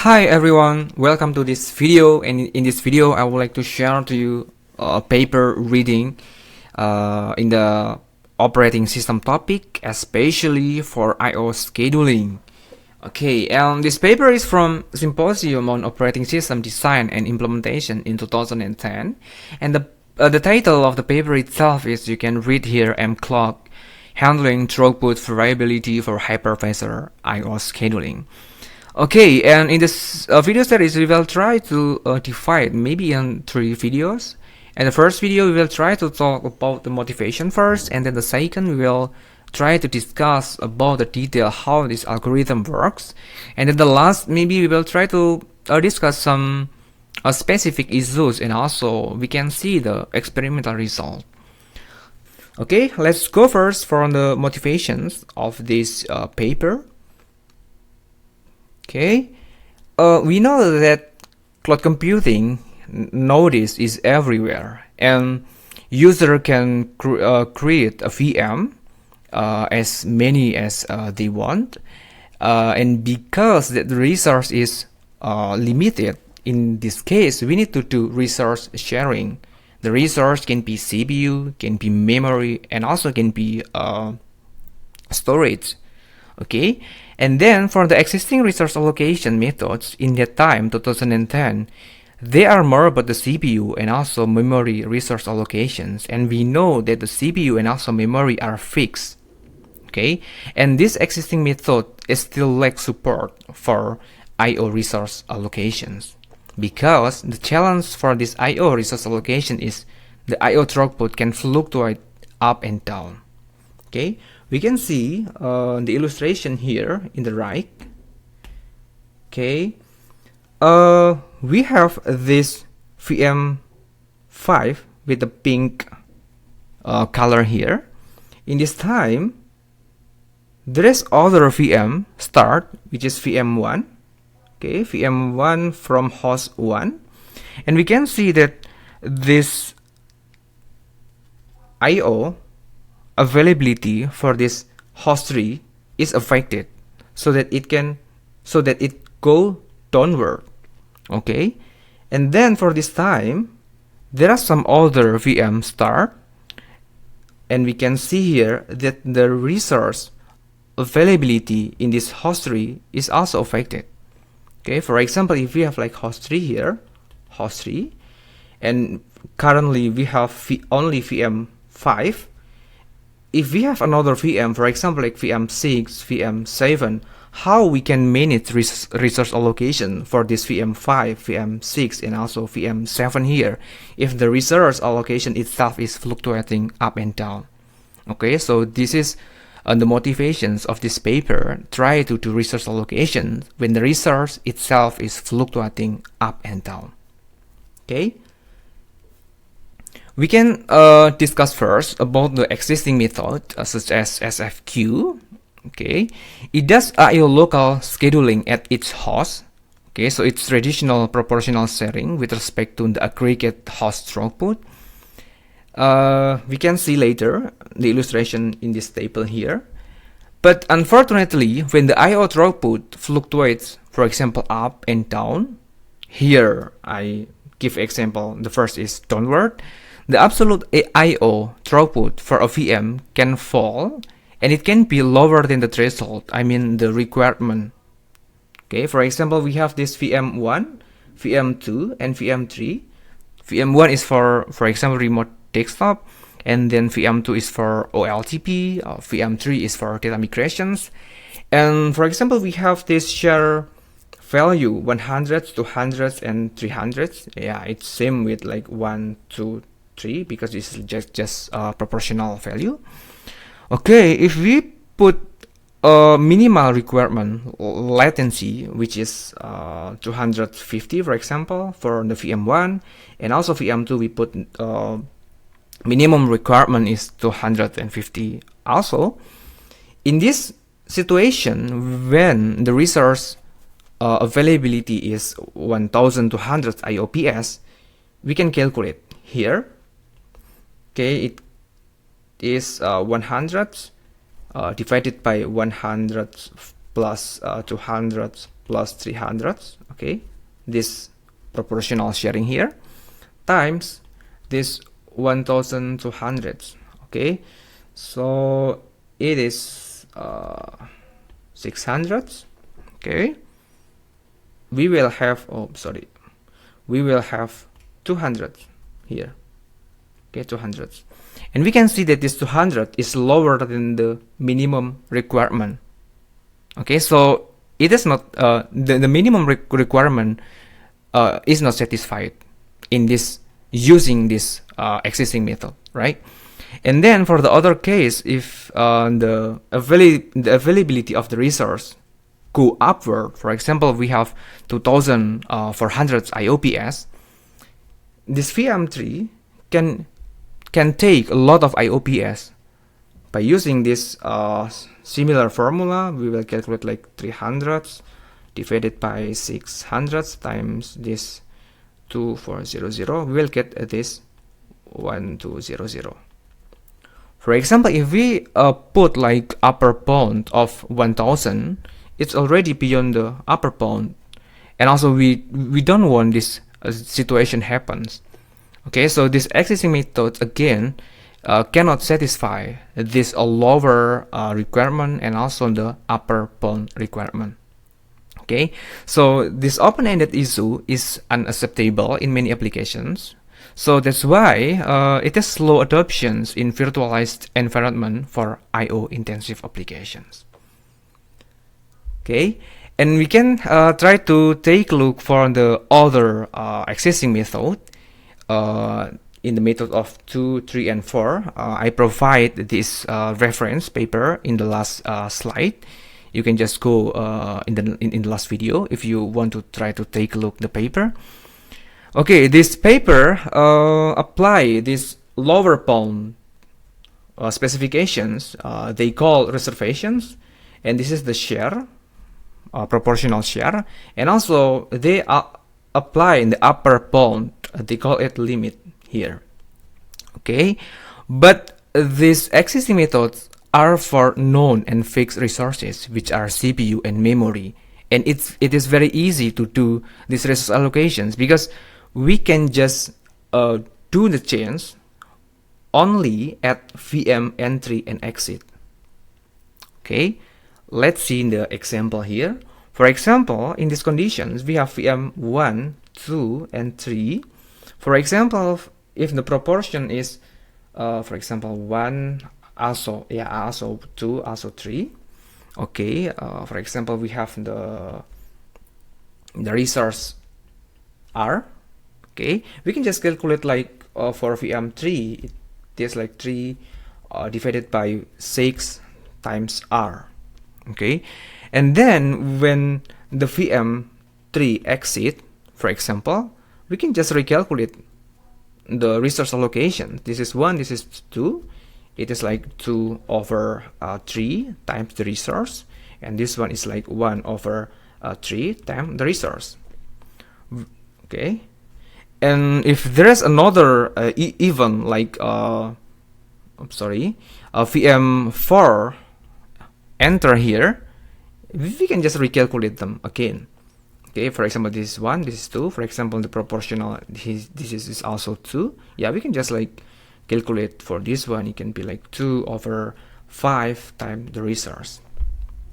Hi everyone, welcome to this video, and in this video I would like to share to you a paper reading in the operating system topic, especially for I/O scheduling. Okay, and this paper is from Symposium on Operating System Design and Implementation in 2010, and the title of the paper itself is, you can read here, mClock, Handling Throughput Variability for Hypervisor I/O Scheduling. Okay, and in this video series we will try to divide maybe in 3 videos. And the first video we will try to talk about the motivation first, and then the second we will try to discuss about the detail how this algorithm works, and then the last maybe we will try to discuss some specific issues, and also we can see the experimental result. Okay, let's go first from the motivations of this paper. Okay, we know that cloud computing nowadays is everywhere, and user can create a VM as many as they want, and because the resource is limited, in this case we need to do resource sharing. The resource can be CPU, can be memory, and also can be storage. Okay, and then for the existing resource allocation methods in that time 2010, they are more about the CPU and also memory resource allocations, and we know that the CPU and also memory are fixed. Okay, and this existing method is still lacks support for I/O resource allocations, because the challenge for this I/O resource allocation is the I/O throughput can fluctuate up and down. Okay, we can see the illustration here in the right. Okay, we have this VM5 with the pink color here. In this time, there is other VM start, which is VM1. Okay, VM1 from host 1, and we can see that this I/O availability for this host 3 is affected, so that it go downward. Okay, and then for this time there are some other VM start, and we can see here that the resource availability in this host 3 is also affected. Okay, for example, if we have like host 3 here, host 3, and currently we have only VM5. If we have another VM, for example like VM6, VM7, how we can manage resource allocation for this VM5, VM6, and also VM7 here, if the resource allocation itself is fluctuating up and down? Okay, so this is the motivations of this paper. Try to do resource allocation when the resource itself is fluctuating up and down. Okay, we can discuss first about the existing method such as SFQ. Okay, it does I/O local scheduling at each host. Okay, so it's traditional proportional sharing with respect to the aggregate host throughput. We can see later the illustration in this table here. But unfortunately, when the I/O throughput fluctuates, for example up and down, here I give example, the first is downward, the absolute I/O throughput for a VM can fall, and it can be lower than the threshold, I mean the requirement. Okay, for example, we have this VM1, VM2, and VM3. VM1 is for example, remote desktop, and then VM2 is for OLTP, VM3 is for data migrations. And for example, we have this share value 100, 200, and 300. Yeah, it's same with like 1, 2, 3, because it's just proportional value. Okay, if we put a minimal requirement latency, which is 250, for example, for the VM1, and also VM2 we put minimum requirement is 250 also. In this situation, when the resource availability is 1200 IOPS, we can calculate here. Okay, it is 100 divided by 100 plus 200 plus 300, okay, this proportional sharing here, times this 1200, okay, so it is 600, okay, we will have, we will have 200 here, okay, 200, and we can see that this 200 is lower than the minimum requirement, okay, so it is not the minimum requirement is not satisfied in this using this existing method, right? And then for the other case, if the availability of the resource go upward, for example, we have 2400 IOPS, this VM3 can take a lot of IOPS. By using this similar formula, we will calculate like 300 divided by 600 times this 2400, we will get this 1200. For example, if we put like upper bound of 1000, it's already beyond the upper bound, and also we don't want this situation happens. Okay, so this existing method again cannot satisfy this lower requirement and also the upper bound requirement. Okay, so this open-ended issue is unacceptable in many applications. So that's why it has slow adoptions in virtualized environment for I/O intensive applications. Okay, and we can try to take a look for the other existing method. In the method of 2, 3, and 4, I provide this reference paper in the last slide. You can just go in the last video if you want to try to take a look at the paper. Okay, this paper apply this lower bound specifications. They call reservations, and this is the share, proportional share, and also they apply in the upper bound. They call it limit here. Okay, but these existing methods are for known and fixed resources, which are CPU and memory, and it is very easy to do these resource allocations because we can just do the change only at VM entry and exit. Okay, let's see in the example here. For example, in these conditions, we have VM 1, 2, and 3. For example, if the proportion is, for example, 1, also 2, also 3. Okay, for example, we have the resource R. Okay, we can just calculate like for VM3, it is like 3 divided by 6 times R. Okay, and then when the VM3 exit, for example, we can just recalculate the resource allocation. This is 1, this is 2. It is like 2 over 3 times the resource, and this one is like 1 over 3 times the resource. Okay, and if there is another even like VM4 enter here, we can just recalculate them again. Okay, for example, this is 1, this is 2. For example, the proportional, this is also 2. Yeah, we can just like calculate for this one. It can be like 2 over 5 times the resource.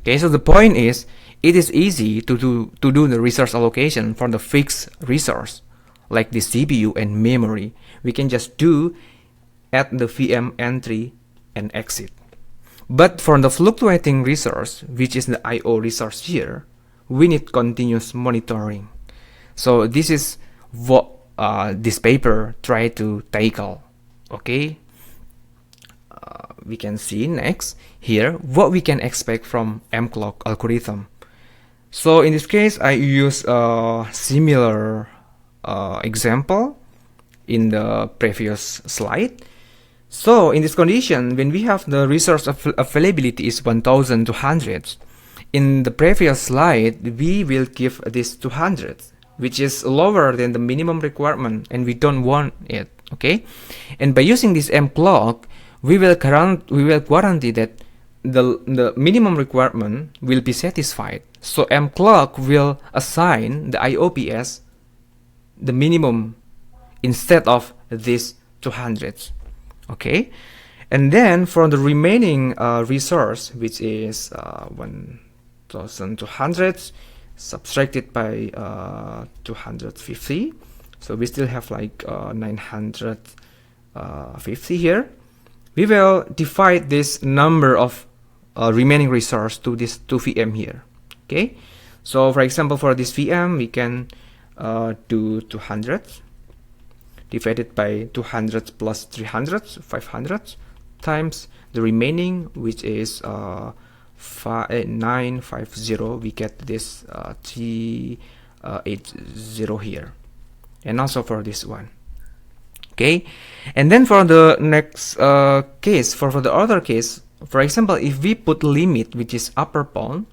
Okay, so the point is, it is easy to do the resource allocation for the fixed resource, like the CPU and memory. We can just do at the VM entry and exit. But for the fluctuating resource, which is the I/O resource here, we need continuous monitoring. So this is what this paper try to tackle. Okay, we can see next here what we can expect from mClock algorithm. So in this case, I use a similar example in the previous slide. So in this condition, when we have the resource availability is 1200, in the previous slide, we will give this 200, which is lower than the minimum requirement, and we don't want it. Okay, and by using this mClock, we will guarantee that the minimum requirement will be satisfied. So mClock will assign the IOPS the minimum instead of this 200. Okay, and then for the remaining resource, which is 1200 subtracted by 250, so we still have like 950 here. We will divide this number of remaining resource to this 2 VM here. Okay, so for example, for this VM we can do 200 divided by 200 plus 300, 500, times the remaining, which is 950. We get this 380 here, and also for this one. Okay, and then for the next case, for the other case, for example, if we put limit, which is upper bound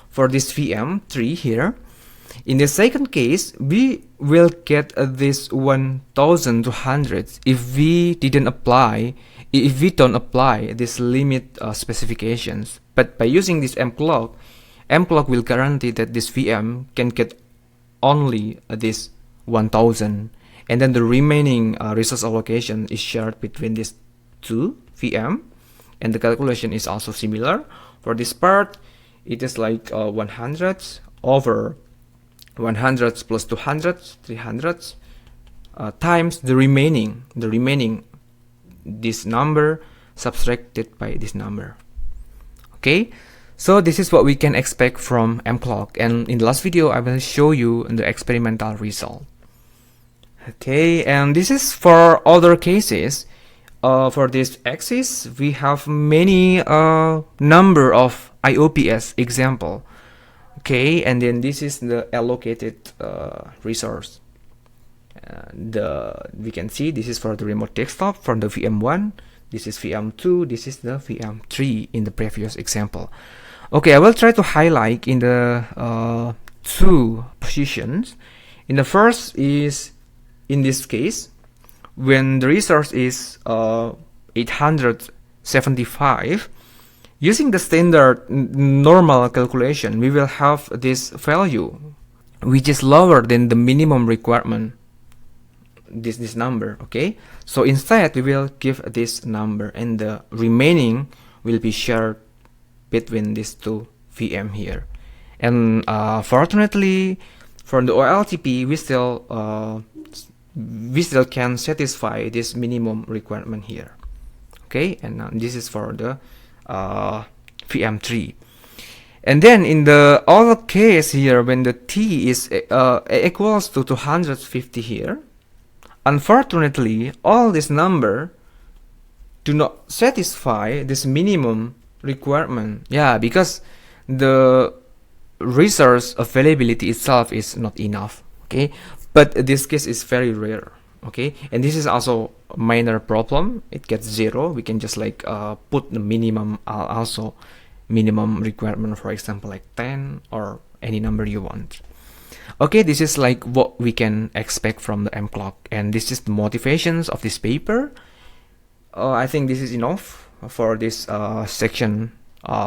for this VM3 here, in the second case we will get this 1200 if we don't apply this limit specifications. But by using this mClock will guarantee that this VM can get only this 1000, and then the remaining resource allocation is shared between these two VM, and the calculation is also similar. For this part, it is like 100 over 100 plus 200, 300, times the remaining this number subtracted by this number. Okay, so this is what we can expect from mClock, and in the last video I will show you the experimental result. Okay, and this is for other cases. For this axis we have many number of IOPS example. Okay, and then this is the allocated resource. We can see this is for the remote desktop from the VM1, this is VM2, this is the VM3 in the previous example. Okay, I will try to highlight in the two positions. In the first is, in this case, when the resource is 875, using the standard normal calculation, we will have this value which is lower than the minimum requirement, this number. Okay, so instead we will give this number, and the remaining will be shared between these two VM here. And fortunately for the OLTP we still can satisfy this minimum requirement here. Okay, and this is for the VM3. And then in the other case here, when the T is equals to 250 here, unfortunately all this number do not satisfy this minimum requirement. Yeah, because the resource availability itself is not enough. Okay, but this case is very rare. Okay, and this is also a minor problem. It gets 0. We can just like put the minimum also minimum requirement, for example like 10 or any number you want. Okay, this is like what we can expect from the mClock, and this is the motivations of this paper. I think this is enough for this section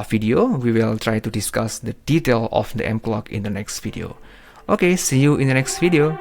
video. We will try to discuss the detail of the mClock in the next video. Okay, see you in the next video.